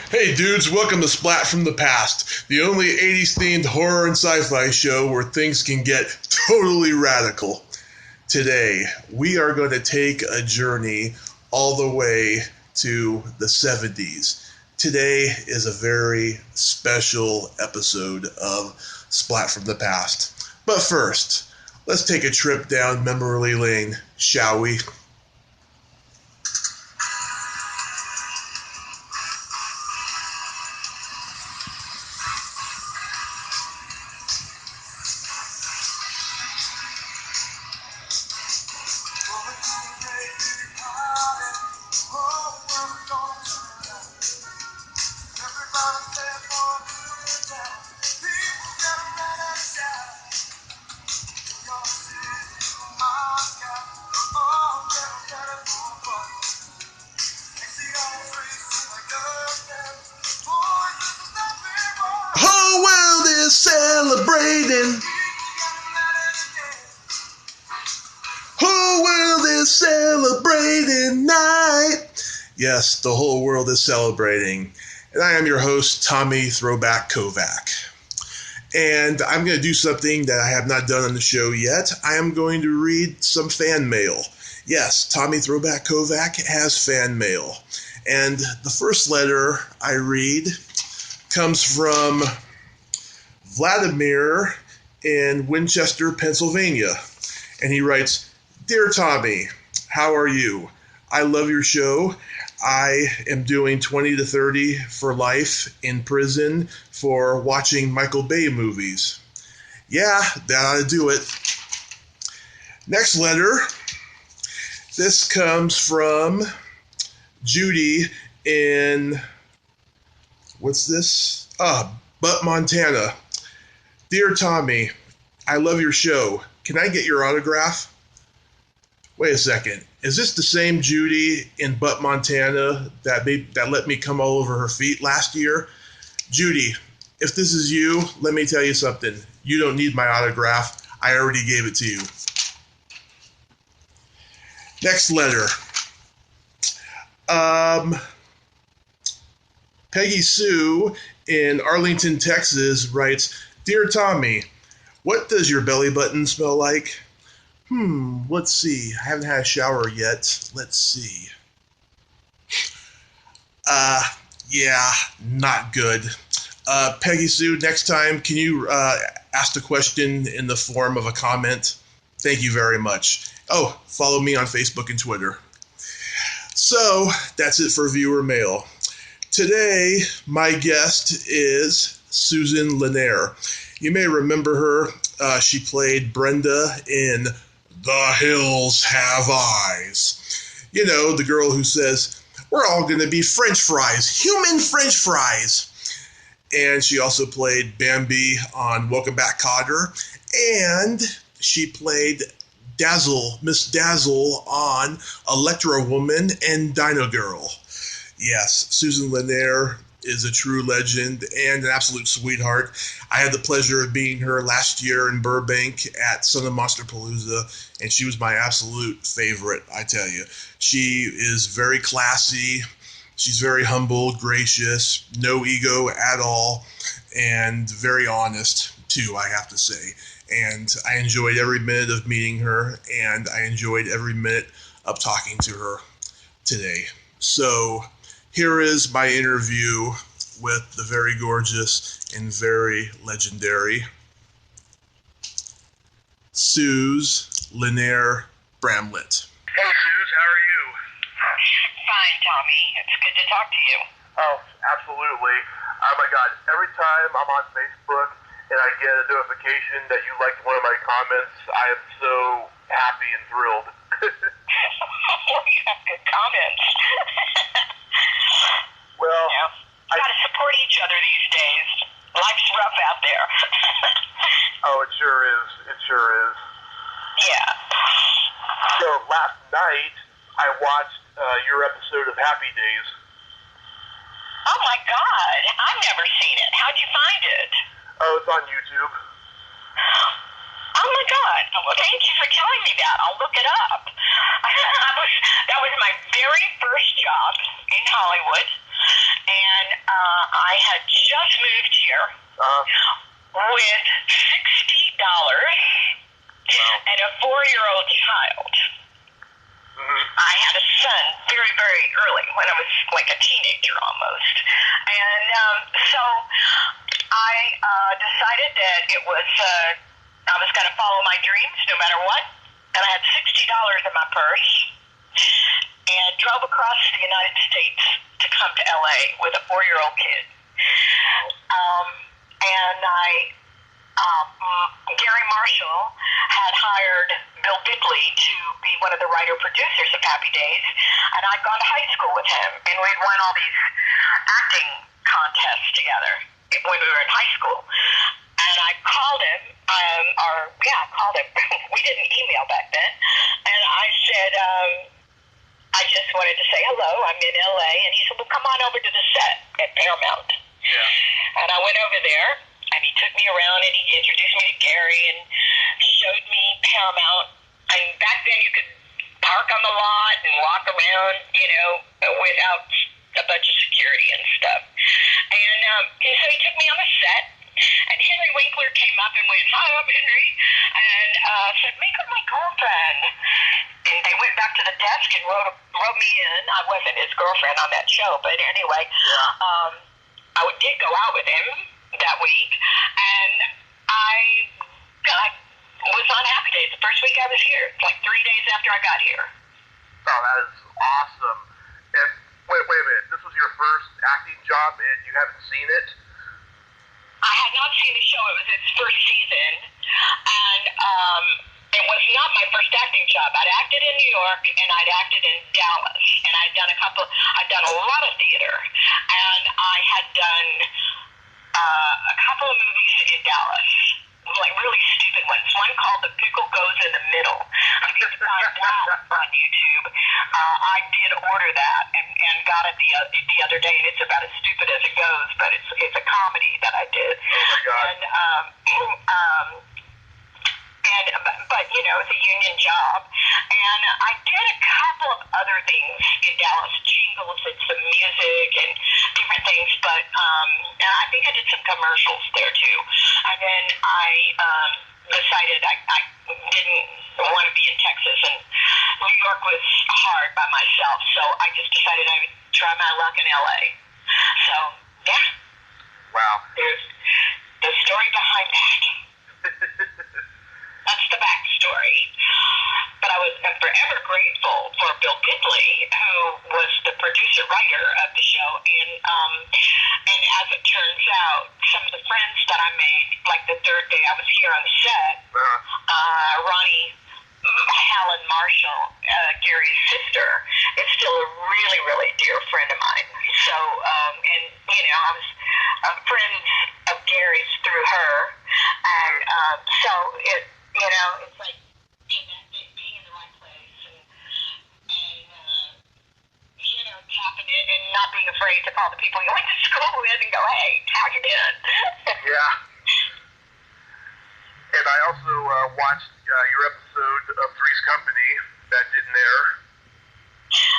Hey dudes, welcome to Splat from the Past, the only 80s themed horror and sci-fi show where things can get totally radical. Today, we are going to take a journey all the way to the 70s. Today is a very special episode of Splat from the Past. But first, let's take a trip down memory lane, shall we? Whole world is celebrating. Whole world is celebrating night. Yes, the whole world is celebrating. And I am your host, Tommy Throwback Kovac. And I'm going to do something that I have not done on the show yet. I am going to read some fan mail. Yes, Tommy Throwback Kovac has fan mail. And the first letter I read comes from Vladimir in Winchester, Pennsylvania. And he writes, "Dear Tommy, how are you? I love your show. I am doing 20 to 30 for life in prison for watching Michael Bay movies." Yeah, that ought to do it. Next letter. This comes from Judy in, what's this? Butte, Montana. "Dear Tommy, I love your show. Can I get your autograph?" Wait a second. Is this the same Judy in Butte, Montana that let me come all over her feet last year? Judy, if this is you, let me tell you something. You don't need my autograph. I already gave it to you. Next letter. Peggy Sue in Arlington, Texas writes, "Dear Tommy, what does your belly button smell like?" Let's see. I haven't had a shower yet. Let's see. Yeah, not good. Peggy Sue, next time, can you ask the question in the form of a comment? Thank you very much. Oh, follow me on Facebook and Twitter. So, that's it for viewer mail. Today, my guest is Susan Lanier. You may remember her. She played Brenda in The Hills Have Eyes. You know, the girl who says, "We're all going to be French fries, human French fries." And she also played Bambi on Welcome Back, Kotter. And she played Miss Dazzle on Electra Woman and Dyna Girl. Yes, Susan Lanier is a true legend and an absolute sweetheart. I had the pleasure of meeting her last year in Burbank at Son of Monsterpalooza, and she was my absolute favorite, I tell you. She is very classy. She's very humble, gracious, no ego at all, and very honest, too, I have to say. And I enjoyed every minute of meeting her, and I enjoyed every minute of talking to her today. So here is my interview with the very gorgeous and very legendary Suze Lanier-Bramlett. Hey Suze, how are you? Fine, Tommy. It's good to talk to you. Oh, absolutely. Oh my God, every time I'm on Facebook and I get a notification that you liked one of my comments, I am so happy and thrilled. You have good comments. Well, you gotta support each other these days. Life's rough out there. Oh, it sure is. It sure is. Yeah. So last night I watched your episode of Happy Days. Oh my God, I've never seen it. How'd you find it? Oh, it's on YouTube. Oh my God. Well, thank you for telling me that. I'll look it up. That was my very first job in Hollywood. And I had just moved here with $60 and a 4-year-old child. I had a son very, very early, when I was like a teenager almost. And so I decided that it was, I was going to follow my dreams no matter what. And I had $60 in my purse and drove across the United States to come to LA with a 4-year-old kid. And Gary Marshall had hired Bill Bickley to be one of the writer-producers of Happy Days, and I'd gone to high school with him, and we'd won all these acting contests together when we were in high school. And I called him, I called him. We didn't email back then. And I said, I just wanted to say hello, I'm in LA. And he said, well, come on over to the set at Paramount. Yeah. And I went over there, and he took me around, and he introduced me to Gary and showed me Paramount. And back then you could park on the lot and walk around, you know, without a bunch of security and stuff. And so he took me on the set, and Henry Winkler came up and went, hi, I'm Henry, and said, make her my girlfriend. And they went back to the desk and wrote me in. I wasn't his girlfriend on that show, but anyway, I did go out with him that week, and I was on Happy Days the first week I was here, like 3 days after I got here. Oh, that is awesome. And wait a minute, this was your first acting job and you haven't seen it? I had not seen the show. It was its first season, and it was not my first acting job. I'd acted in New York, and I'd acted in Dallas, and I'd done a lot of theater, and I had done a couple of movies in Dallas, like really stupid ones. One called The Pickle Goes in the Middle. I think you find that on YouTube. I did order that and got it the other day, and it's about as stupid as it goes, but it's a comedy that I did. Oh my God. But you know, it's a union job, and I did a couple of other things in Dallas, jingles and some music and different things. But and I think I did some commercials there too. And then I decided I didn't want to be in Texas, and New York was hard by myself, so I just decided I would try my luck in LA. So yeah. Wow. There's the story behind that. That's the backstory. But I'm forever grateful for Bill Bickley, who was the producer-writer of the show. And as it turns out, some of the friends that I made, like the third day I was here on the set, Ronnie Helen Marshall, Gary's sister, is still a really, really dear friend of mine. So, and, you know, I was friends of Gary's through her. And so it, you know, it's like being in the right place and you know, tapping it and not being afraid to call the people you went to school with and go, hey, how you doing? Yeah. And I also watched your episode of Three's Company that didn't air.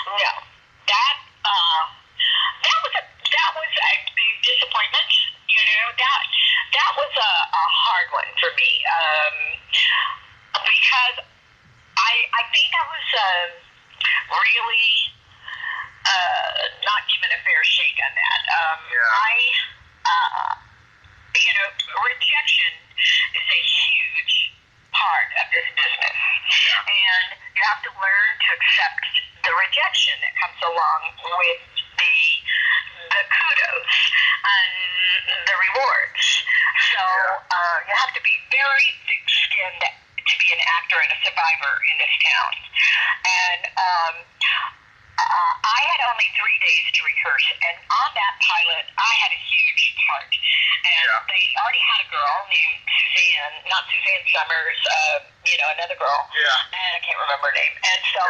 No, that was a big disappointment. You know, that was a hard one for me, because I think I was really not given a fair shake on that. You know, rejection is a huge part of this business, and you have to learn to accept the rejection that comes along with the kudos and the rewards. So you have to be very thick-skinned to be an actor and a survivor in this town. And I had only 3 days to rehearse, and on that pilot, I had a huge part. And they already had a girl named Suzanne, not Suzanne Summers, you know, another girl. And I can't remember her name. And so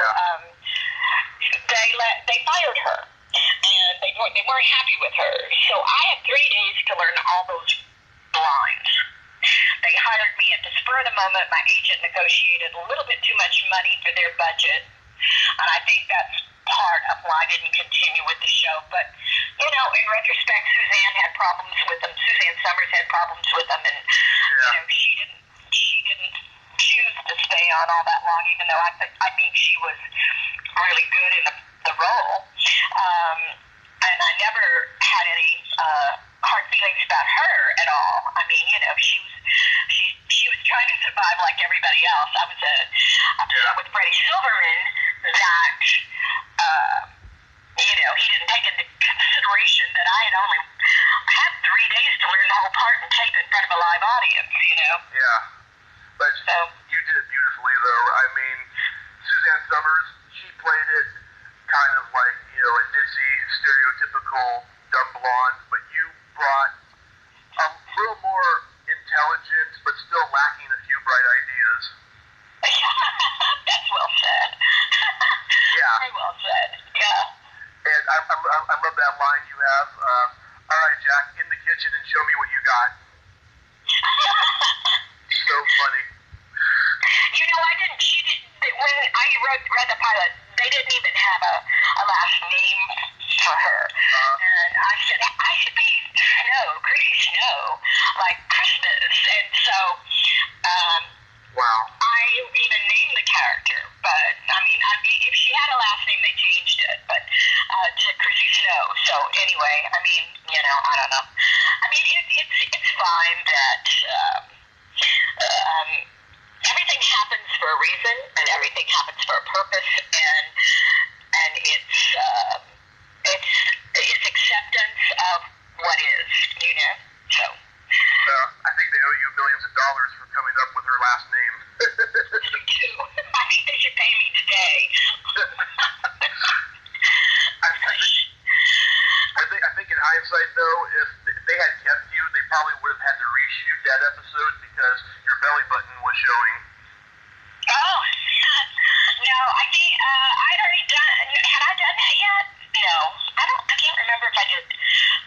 they fired her, and they weren't happy with her. So I had 3 days to learn all those lines. They hired me at the spur of the moment. My agent negotiated a little bit too much money for their budget, and I think that's part of why I didn't continue with the show. But in retrospect, Suzanne had problems with them. Suzanne Summers had problems with them, and she didn't choose to stay on all that long, even though I think she was really good in the role. And I never had any hard feelings about her at all. I mean, she was trying to survive like everybody else. I was upset with Freddie Silverman that he didn't take into consideration that I had only had 3 days to learn the whole part and tape in front of a live audience. Yeah. But you did it beautifully, though. I mean, Suzanne Summers, she played it kind of like, a ditzy, stereotypical dumb blonde, but you brought a little more intelligence, but still lacking a few bright ideas. That's well said. Yeah. Very well said. Yeah. And I love that line you have. All right, Jack, in the kitchen and show me what you got. So funny. When I read the pilot, they didn't even have a last name for her. And I said, I should be Chrissie Snow, like Christmas. And so, wow. I even named the character. But, I mean, if she had a last name, they changed it, but to Chrissie Snow. So, anyway, I mean, I don't know. I mean, it's fine that everything happens for a reason, and everything happens for a purpose, and it's acceptance of what is, So. I think they owe you millions of dollars for coming up with her last name. Me too. I think they should pay me today. I think in hindsight, though, if they had kept you, they probably would have had to reshoot that episode because your belly button was showing. Oh, no, I think I'd already done. Had I done that yet? No, I can't remember if I did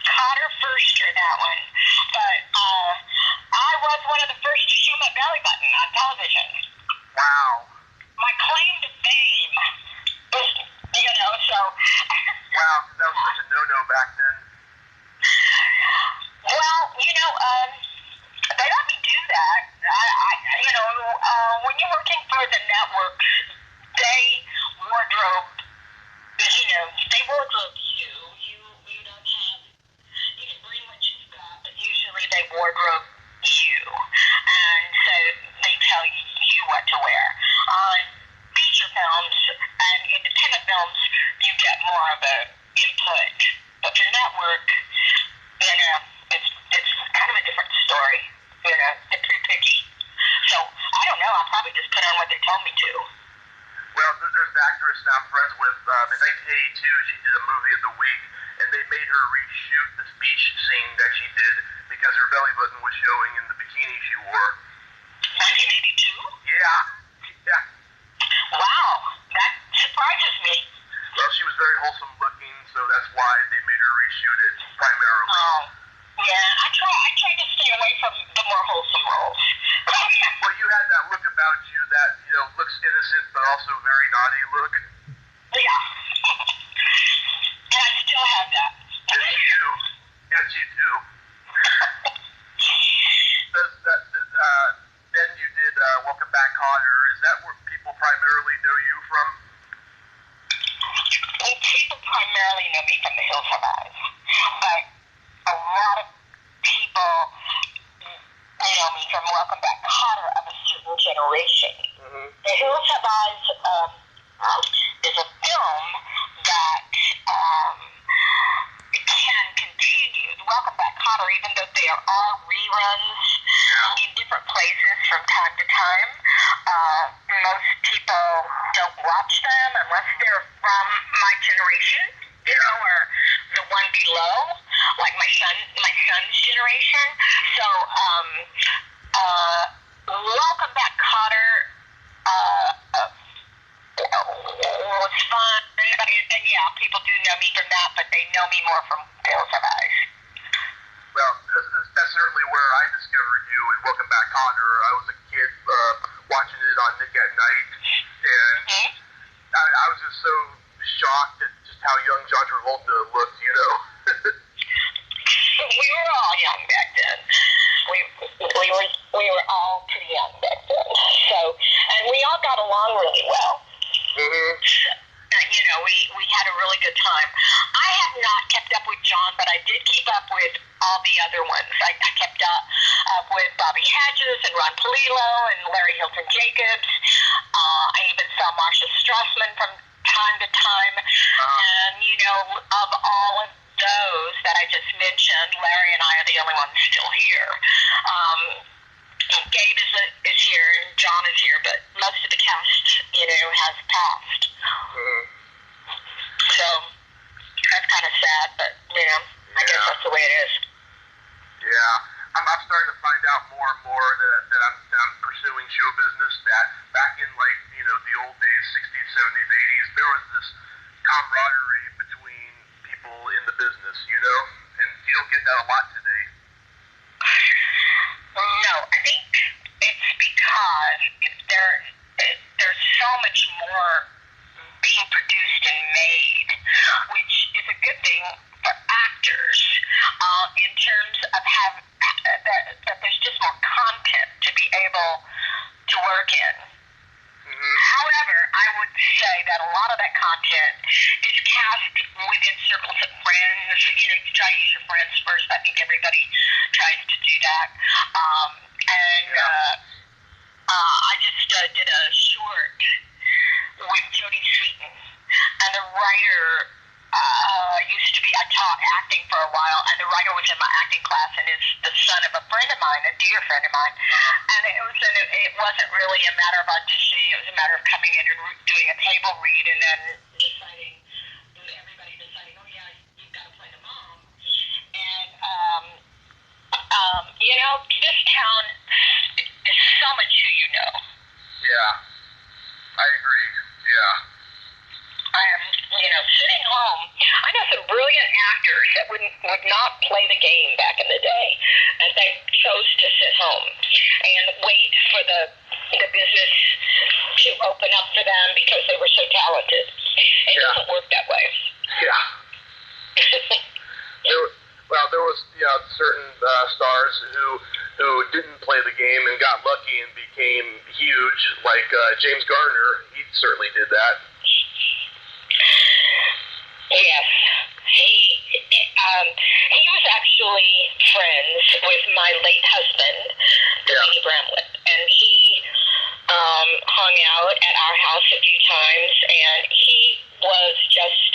Kotter first or that one, but I was one of the first to show my belly button on television. Wow. My claim to fame, so. Wow, that was such a no-no back then. Well, they let me do that. When you're working for the networks, they wardrobe, they wardrobe you. You don't have, you can bring what you've got, but usually they wardrobe you. And so they tell you what to wear. On feature films and independent films, you get more of an input. But your network, it's kind of a different story. They're pretty picky. So, I don't know. I'll probably just put on what they told me to. Well, there's an actress I'm friends with. In 1982, she did a movie of the week, and they made her reshoot the speech scene that she did because her belly button was showing in the bikini she wore. 1982? Yeah. Wow. That surprises me. Well, she was very wholesome looking, so that's why they made her reshoot it primarily. Oh. Yeah, I try to stay away from the more wholesome roles. Well, you had that look about you that, looks innocent but also very naughty look. Yeah. And I still have that. Yes, you do. Yes, you do. Then you did Welcome Back, Kotter. Is that where people primarily know you from? Well, people primarily know me from The Hills Have Eyes. But a lot of people know me from Welcome Back, Kotter of a certain generation. Mm-hmm. The Hills Have Eyes is a film that can continue. Welcome Back, Kotter, even though there are reruns in different places from time to time, most people don't watch them unless they're from my generation, or the one below, like my son's generation. So, Welcome Back, Kotter was fun, and yeah, people do know me from that, but they know me more from Hills Have Eyes. Well, that's certainly where I discovered you in Welcome Back, Kotter. I was a kid watching it on Nick at Night, and I was just so shocked at just how young John Travolta looked, we were all pretty young back then. So, and we all got along really well. Mm-hmm. You know, we had a really good time. I have not kept up with John, but I did keep up with all the other ones. I kept up with Bobby Hedges and Ron Polillo and Larry Hilton Jacobs. I even saw Marsha Strassman from time to time. And, you know, of all of those that I just mentioned, Larry and I are the only ones still here. Gabe is here and John is here, but most of the cast, you know, has passed. Mm-hmm. So that's kind of sad, but, you know, I guess that's the way it is. Yeah. I'm starting to find out more and more that I'm pursuing show business, that back in, like, you know, the old days, 60s, 70s, 80s, there was this camaraderie between people in the business, you know? And you don't get that a lot today. No, I think it's because there's so much more being produced and made, which is a good thing for actors in terms of that there's just more content to be able to work in. Mm-hmm. However, I would say that a lot of that content is cast within circles of friends. You know, you try to use your friends first. I think everybody tries to do that. I just did a short with Jodie Sweetin, and the writer used to be, I taught acting for a while, and the writer was in my acting class and is the son of a friend of mine, a dear friend of mine, and it wasn't really a matter of auditioning, it was a matter of coming in and doing a table read and then everybody deciding, oh yeah, you've got to play the mom. And, you know, this town is so much who you know. Yeah. I agree. Yeah. I am, you know, sitting home. I know some brilliant actors that would not play the game back in the day, and they chose to sit home and wait for the business to open up for them because they were so talented. It doesn't work that way. Yeah. There was certain stars who didn't play the game and got lucky and became huge, like James Garner. He certainly did that. Yes. He was actually friends with my late husband, Lanier-Bramlett, and he hung out at our house a few times, and he was just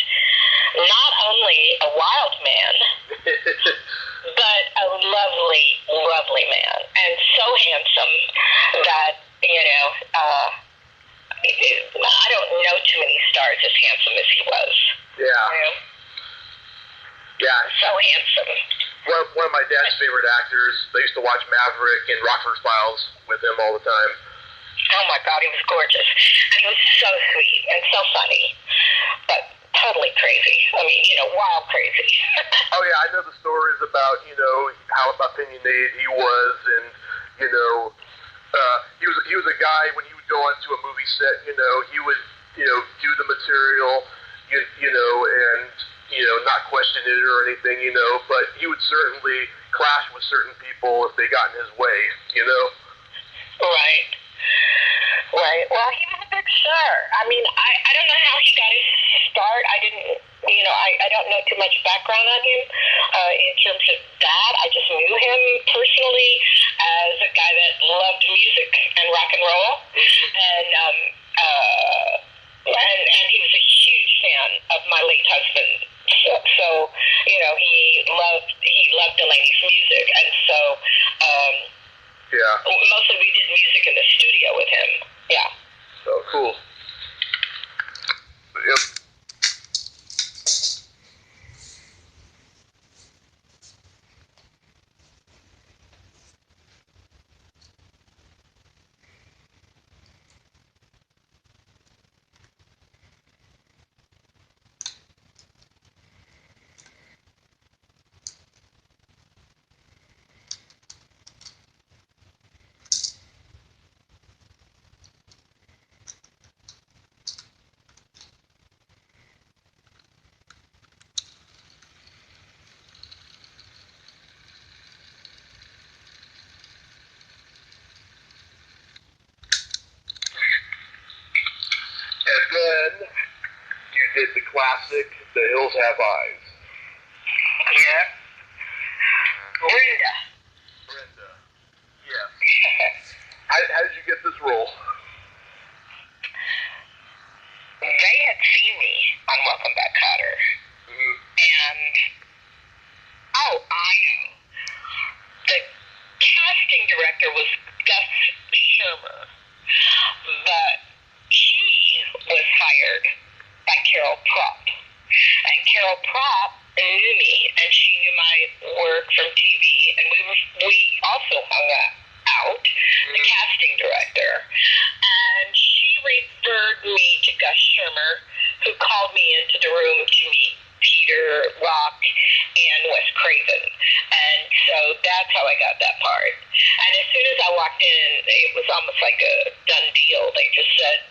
not only a wild man, but a lovely, lovely man, and so handsome that, you know, I don't know too many stars as handsome as he was. Yeah. You know? Yeah. So handsome. One of my dad's favorite actors, they used to watch Maverick and Rockford Files with him all the time. Oh my God, he was gorgeous. And he was so sweet and so funny, but totally crazy. I mean, you know, wild crazy. Oh yeah, I know the stories about, you know, how opinionated he was, and, you know, he was a guy, when he would go onto a movie set, you know, he would, you know, do the material, you know, and, you know, not question it or anything, you know, but he would certainly clash with certain people if they got in his way, you know? Right. Right. Well, he was a big star. I mean, I don't know how he got his start. I didn't, you know, I don't know too much background on him in terms of that. I just knew him personally as a guy that loved music and rock and roll. And he was a huge fan of my late husband. So you know, he loved Delaney's music, and so mostly we did music in the studio with him. Yeah. Oh, cool. Yep. classic, The Hills Have Eyes. Yeah. Brenda. Yeah. How did you get this role? They had seen me on Welcome Back, Kotter. Mm-hmm. And, I know. The casting director was Gus Shermer, but he was hired by Carol Propp. And Carol Propp knew me, and she knew my work from TV, and we also hung out, the casting director. And she referred me to Gus Shermer, who called me into the room to meet Peter Rock and Wes Craven. And so that's how I got that part. And as soon as I walked in, it was almost like a done deal. They just said,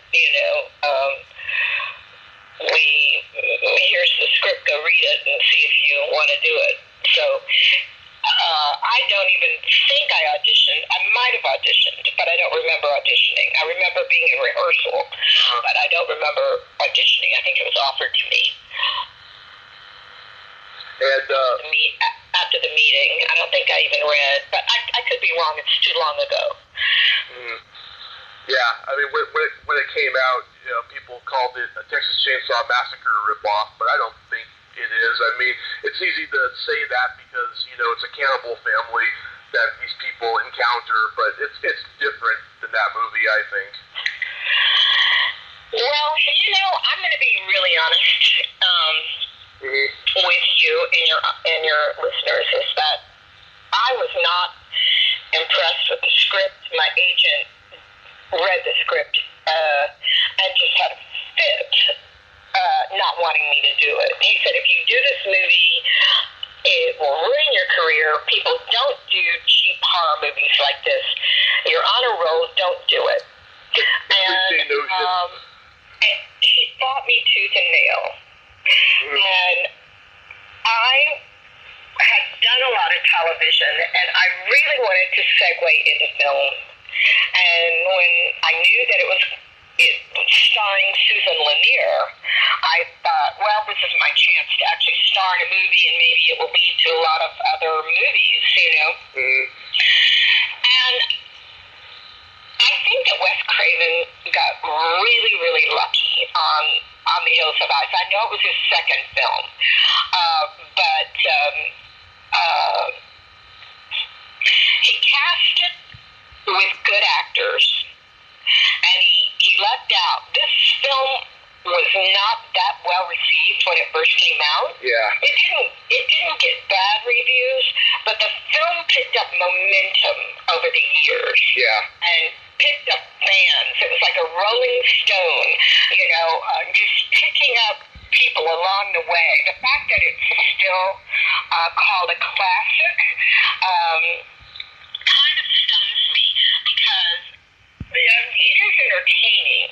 here's the script, go read it and see if you want to do it. So I don't even think I auditioned. I might have auditioned, but I don't remember auditioning. I remember being in rehearsal, but I don't remember auditioning. I think it was offered to me. And after the meeting, I don't think I even read, but I could be wrong. It's too long ago. Yeah, I mean, when it came out, people called it a Texas Chainsaw Massacre ripoff, but I don't think it is. I mean, it's easy to say that because it's a cannibal family that these people encounter, but it's different than that movie, I think. Well, I'm going to be really honest with you and your listeners is that I was not impressed with the script. My agent read the script and just had a fit, not wanting me to do it. He said, if you do this movie, it will ruin your career. People don't do cheap horror movies like this. You're on a roll, don't do it. And he fought me tooth and nail. And I had done a lot of television, and I really wanted to segue into film. And when I knew that it was starring Susan Lanier, I thought, well, this is my chance to actually star in a movie, and maybe it will lead to a lot of other movies, And I think that Wes Craven got really, really lucky on The Hills Have Eyes. I know it was his second film, but he cast it with good actors, and he left out. This film was not that well received when it first came out. Yeah. It didn't get bad reviews, but the film picked up momentum over the years. Yeah. And picked up fans. It was like a rolling stone, just picking up people along the way. The fact that it's still called a classic kind of stuns me because it is entertaining,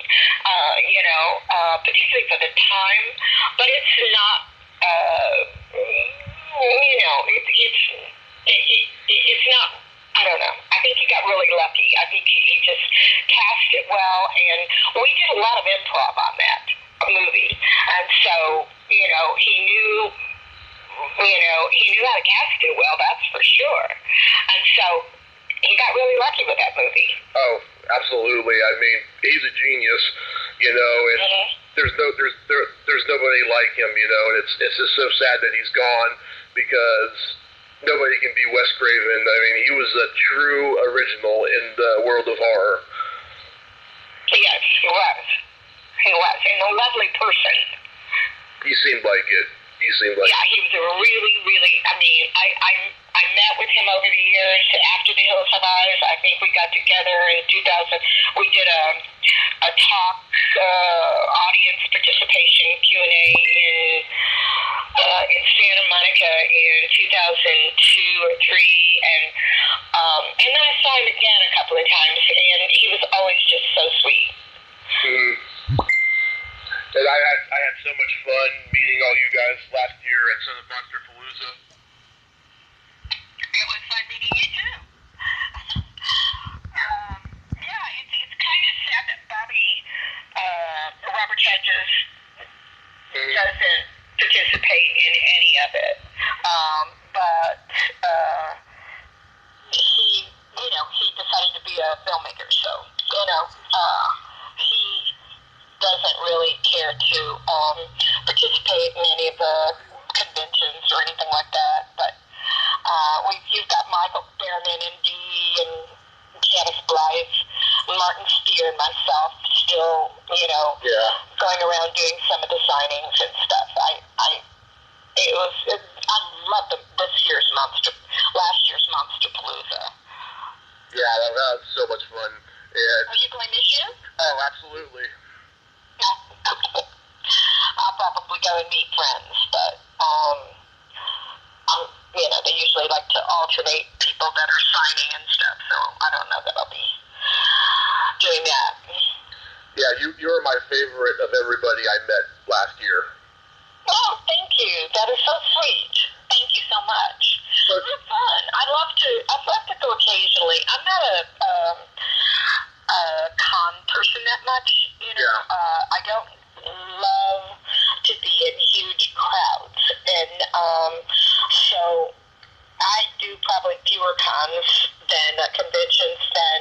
particularly for the time, but it's not, it's not, I don't know. I think he got really lucky. I think he just cast it well, and we did a lot of improv on that movie. And so, he knew how to cast it well, that's for sure. And so he got really lucky with that movie. Oh, absolutely. I mean, he's a genius, and there's nobody like him, and it's just so sad that he's gone because nobody can be Wes Craven. I mean, he was a true original in the world of horror. Yes, he was. He was, and a lovely person. He seemed like it. Yeah, he was a really, really, I met with him over the years after The Hills Have Eyes. I think we got together in 2000. We did a talk, audience participation Q&A in Santa Monica in 2002 or 3, and then I saw him again a couple of times, and he was always just so sweet. And I had so much fun meeting all you guys last year at Southern Monster Palooza. It was fun meeting you too. It's kind of sad that Robert Hedges doesn't Yeah, that was so much fun. Yeah. Are you going this year? Oh, absolutely. I'll probably go and meet friends, but they usually like to alternate people that are signing and stuff, so I don't know that I'll be doing that. Yeah, you're my favorite of everybody I met last year. Oh, thank you. That is so sweet. Thank you so much. It was fun. I'd love to go occasionally. I'm not a con person that much, Yeah. I don't love to be in huge crowds, and so I do probably fewer cons than conventions, than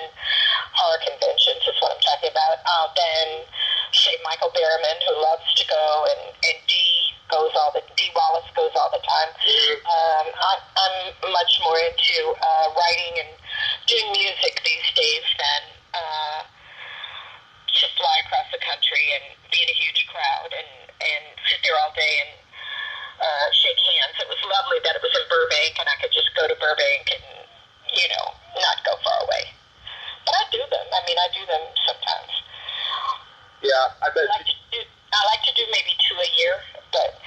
horror conventions is what I'm talking about, than, say, Michael Berryman, who loves to go, and Dee Wallace goes all the time. Mm-hmm. I'm much more into writing and doing music these days than to fly across the country and be in a huge crowd and sit there all day and shake hands. It was lovely that it was in Burbank and I could just go to Burbank and, not go far away. But I do them. I do them sometimes. Yeah, I bet. I like to do maybe 2 a year, but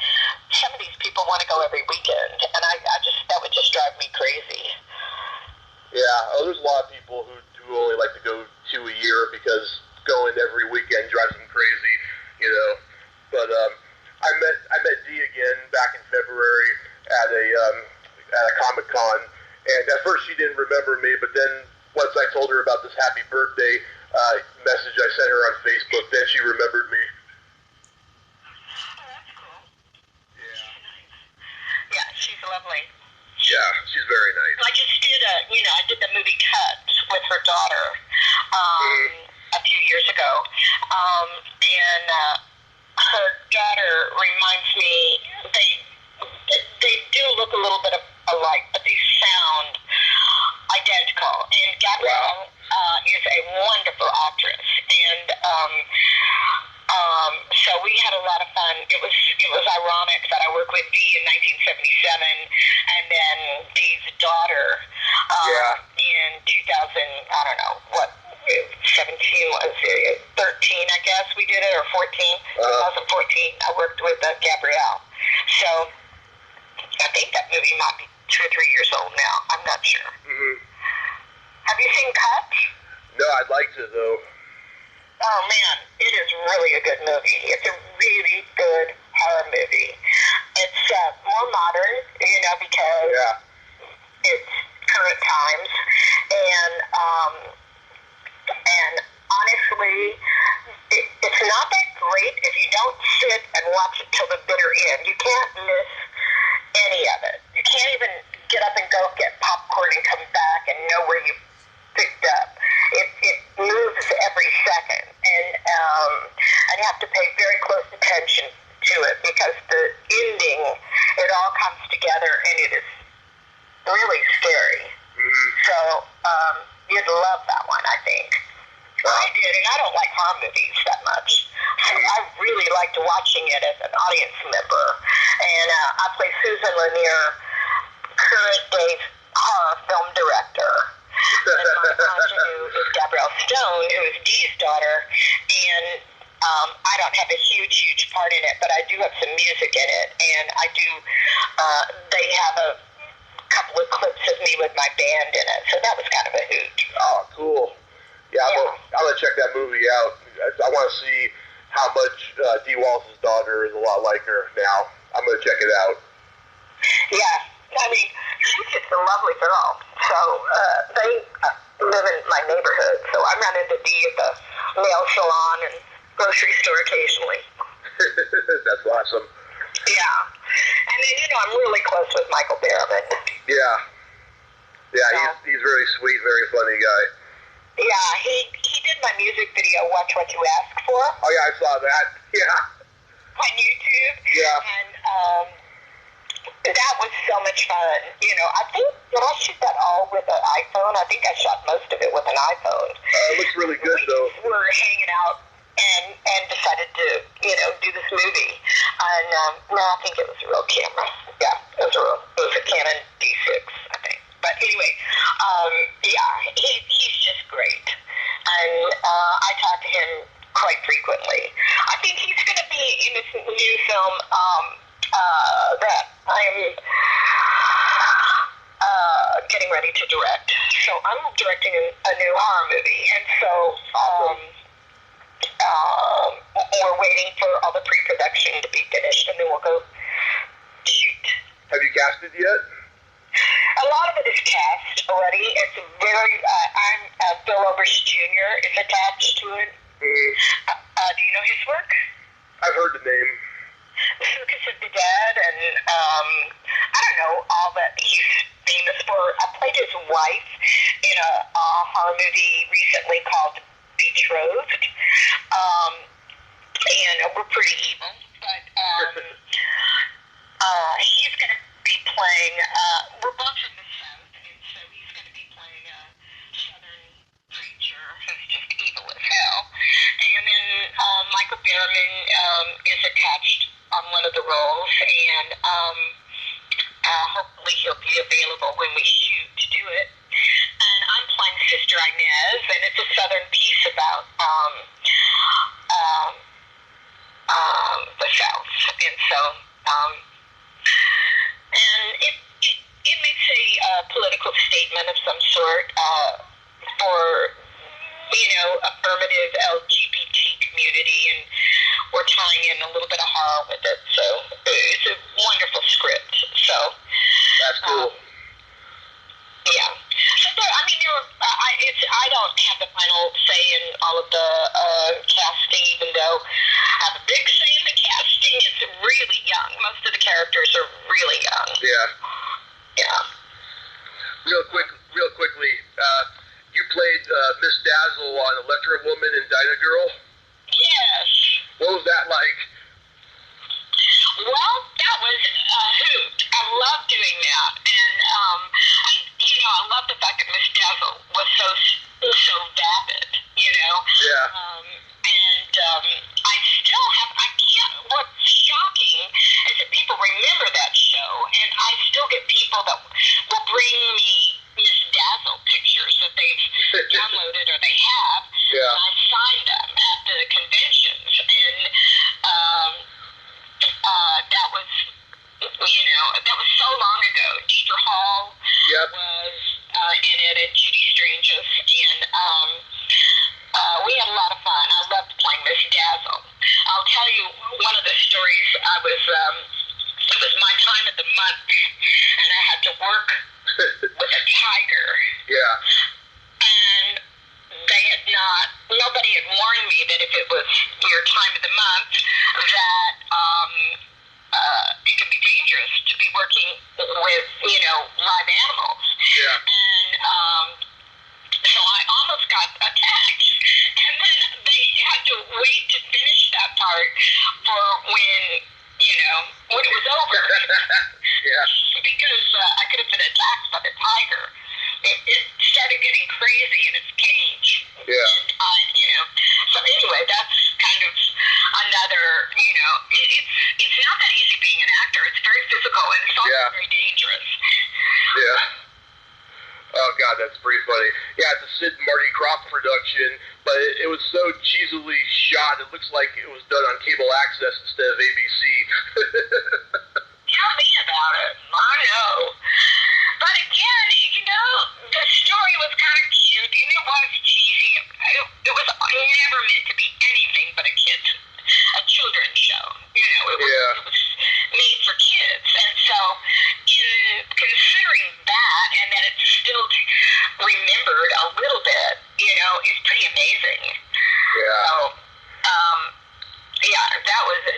some of these people want to go every weekend, and that would just drive me crazy. Yeah, there's a lot of people who only like to go 2 a year because going every weekend drives them crazy, But I met Dee again back in February at a Comic-Con, and at first she didn't remember me, but then once I told her about this happy birthday message I sent her on Facebook, then she remembered me. Oh, that's cool. Yeah. Yeah, she's lovely. Yeah, she's very nice. I just did I did the movie Cut with her daughter a few years ago, and her daughter reminds me, they do look a little bit alike, but they sound identical. And Gabrielle is a wonderful actress, and so we had a lot of fun. It was ironic that I worked with Dee in 1977, and then Dee's daughter in 2000. I don't know what 17 was. 13, I guess we did it, or 14. 2014. I worked with Gabrielle. So I think that movie might be 2 or 3 years old now. I'm not sure. Mm-hmm. Have you seen Cut? No, I'd like to though. Oh man, it is really a good movie. It's a really good horror movie. It's more modern, because it's current times, and honestly, it's not that great if you don't sit and watch it till the bitter end. You can't miss any of it. You can't even get up and go get popcorn and come back and know where you picked up. It moves every second, and you have to pay very close attention to it because the ending, it all comes together, and it is really scary. Mm-hmm. So you'd love that one, I think. I did, and I don't like horror movies that much. So I really liked watching it as an audience member. And I play Susan Lanier, current day horror film director. And my ingenue is Gabrielle Stone, who is Dee's daughter, and I don't have a huge part in it, but I do have some music in it, and I do, they have a couple of clips of me with my band in it, so that was kind of a hoot. Oh, cool. Yeah, I'm gonna check that movie out. I want to see how much Dee Wallace's daughter is a lot like her now. I'm gonna check it out. Yeah, she's just a lovely girl. So they live in my neighborhood, so I run into Dee at the nail salon and grocery store occasionally. That's awesome. Yeah, and then I'm really close with Michael Berryman. Yeah, he's very sweet, very funny guy. Yeah, he did my music video, Watch What You Ask For. Oh yeah, I saw that. Yeah. On YouTube. Yeah. And that was so much fun. I think, did I shoot that all with an iPhone? I think I shot most of it with an iPhone. It looks really good though. We were hanging out and decided to, do this movie. And no, I think it was a real camera. Yeah, it was a Canon D6, I think. But anyway, he frequently. I think he's going to be in this new film that I'm getting ready to direct. So I'm directing a new horror movie, and so we're waiting for all the pre-production to be finished, and then we'll go shoot. Have you casted yet? A lot of it is cast already. It's very. Bill Overs Jr. is attached to it. Do you know his work? I've heard the name. The Focus of the Dead, and I don't know all that he's famous for. I played his wife in a horror movie recently called Betrothed, and we're pretty evil. But he's going to be playing. We're both from the South, and so he's going to be playing a Southern preacher who's just evil as hell. And then Michael Behrman is attached on one of the roles, and hopefully he'll be available when we shoot to do it. And I'm playing Sister Inez, and it's a Southern piece about the South, and so and it makes a political statement of some sort for affirmative LGBT community, and we're tying in a little bit of horror with it. So it's a wonderful script. So That's cool. yeah. So I don't have the final say in all of the casting, even though I have a big say in the casting. It's really young. Most of the characters are really young. Yeah. Yeah. Real quickly, you played Miss Dazzle on Electra Woman and Dyna Girl. Yes. What was that like? Well, that was a hoot. I love doing that, and I love the fact that Miss Dazzle was so vapid. Yeah. I still have. I can't. What's shocking is that people remember that show, and I still get people that will bring me Miss Dazzle pictures that they've downloaded or they have. Yeah. And I sign them at the conventions, and that was so long ago. Deidre Hall Yep. was in it, and Judy Strangis, and we had a lot of fun. I loved playing Miss Dazzle. I'll tell you one of the stories. It was my time of the month, and I had to work with a tiger. Yeah. And nobody had warned me that if it was your time of the month, that it could be dangerous to be working with, live animals. Yeah. And so I almost got attacked. And then they had to wait to finish that part for when it was over. Yeah. Because I could have been attacked by the tiger. It started getting crazy in its cage. Yeah. And, so anyway, that's kind of another, it's not that easy being an actor. It's very physical, and it's also very dangerous. Yeah. Oh, God, that's pretty funny. Yeah, it's a Sid and Marty Krofft production, but it was so cheesily shot, it looks like it was done on cable access instead of ABC. Tell me about it. I know. But again, the story was kind of cute, and it was cheesy. It was never meant to be anything but a children's show. It was made for kids. And so, in considering that, and that it's still remembered a little bit, is pretty amazing. Yeah. So,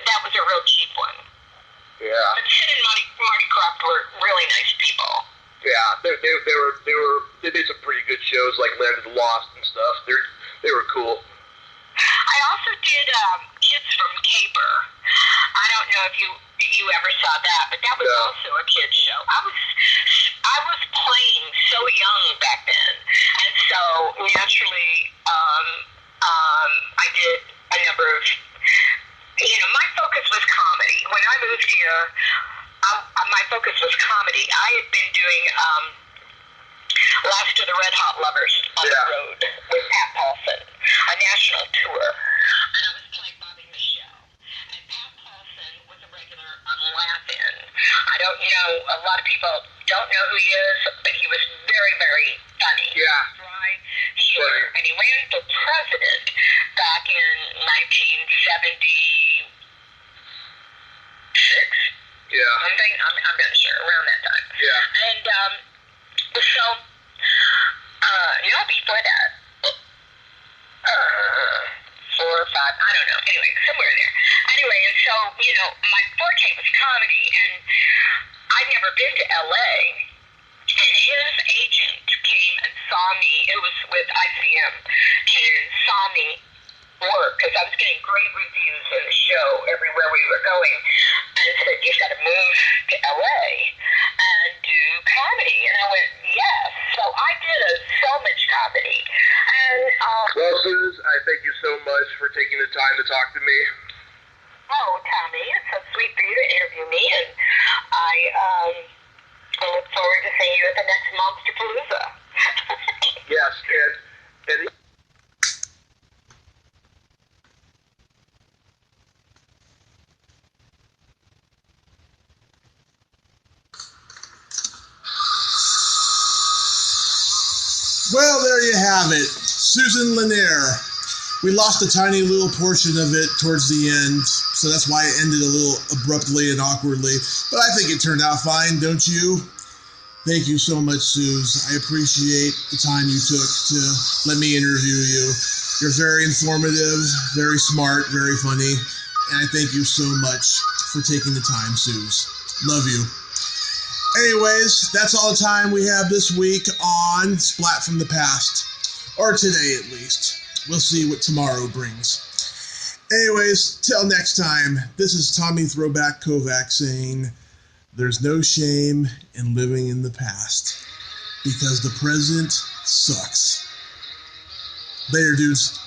that was a real cheap one. Yeah. But Sid and Marty Krofft were really nice people. Yeah, they made some pretty good shows like Land of the Lost and stuff. They were cool. I also did Kids from Caper. I don't know if you ever saw that, but that was also a kids show. I was playing so young back then, and so naturally, I did a number of. My focus was comedy. When I moved here, my focus was comedy. I had been doing Last of the Red Hot Lovers on the road with Pat Paulson, a national tour. And I was playing I don't know, a lot of people don't know who he is, but he was very, very funny. Yeah. Dry humor. And he ran for president back in 1976. Yeah. I'm not sure, around that time. Yeah. And so, no, before that, 4 or 5, I don't know, anyway, somewhere there. Anyway, and so, you know, my forte was comedy, and I'd never been to LA, and his agent came and saw me, it was with ICM, came and saw me work, because I was getting great reviews in the show everywhere we were going, and said, you've got to move to LA and do comedy. And I went, yes. So I did so much comedy. And well, Suze, I thank you so much for taking the time to talk to me. oh, Tommy, it's so sweet for you to interview me, and I look forward to seeing you at the next Monsterpalooza. Yes, and Well, there you have it. Susan Lanier. We lost a tiny little portion of it towards the end, so that's why it ended a little abruptly and awkwardly. But I think it turned out fine, don't you? Thank you so much, Suze. I appreciate the time you took to let me interview you. You're very informative, very smart, very funny, and I thank you so much for taking the time, Suze. Love you. Anyways, that's all the time we have this week on Splat from the Past. Or today, at least. We'll see what tomorrow brings. Anyways, till next time, this is Tommy Throwback Kovac saying, there's no shame in living in the past, because the present sucks. Later, dudes.